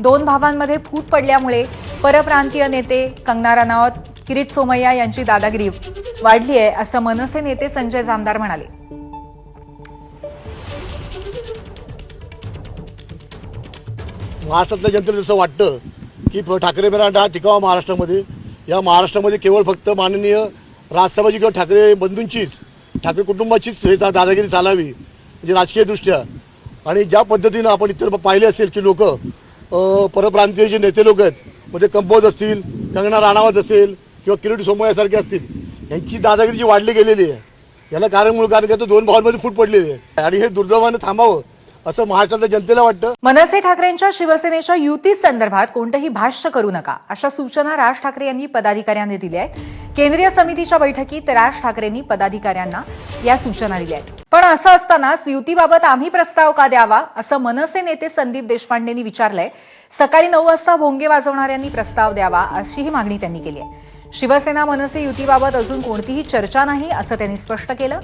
दोन भावांमध्ये फूट पडल्यामुळे परप्रांतीय नेते कंगना राणावत, किरीट सोमय्या यांची दादागिरी वाढली आहे असं मनसे नेते संजय जामदार म्हणाले. महाराष्ट्रातल्या जनतेला जसं वाटतं की ठाकरे ब्रँड हा टिकावा महाराष्ट्रामध्ये, या महाराष्ट्रामध्ये केवळ फक्त माननीय राजसाहेबांची किंवा ठाकरे बंधूंचीच, ठाकरे कुटुंबाचीच हे दादागिरी चालावी म्हणजे राजकीयदृष्ट्या. आणि ज्या पद्धतीनं आपण इतर पाहिले असेल की लोक परप्रांतीय जे नेते लोक आहेत, म्हणजे कंबोज असतील, कंगना राणावत असेल किंवा किरीट सोमय्यासारखे असतील, यांची दादागिरी जी वाढली गेलेली आहे, याला कारण का दोन भावांमध्ये फूट पडलेली आहे आणि हे दुर्दैवानं थांबावं असं महाराष्ट्रातल्या जनतेला वाटतं. मनसे ठाकरेंच्या शिवसेनेच्या युती संदर्भात कोणतेही भाष्य करू नका अशा सूचना राज ठाकरे यांनी पदाधिकाऱ्यांना दिल्या आहेत. केंद्रीय समितीच्या बैठकीत राज ठाकरेंनी पदाधिकाऱ्यांना या सूचना दिल्या आहेत. पण असं असतानाच युतीबाबत आम्ही प्रस्ताव का द्यावा असं मनसे नेते संदीप देशपांडेंनी विचारलंय. सकाळी 9 वाजता भोंगे वाजवणाऱ्यांनी प्रस्ताव द्यावा अशीही मागणी त्यांनी केली आहे. शिवसेना मनसे युतीबाबत अजून कोणतीही चर्चा नाही असं त्यांनी स्पष्ट केलं.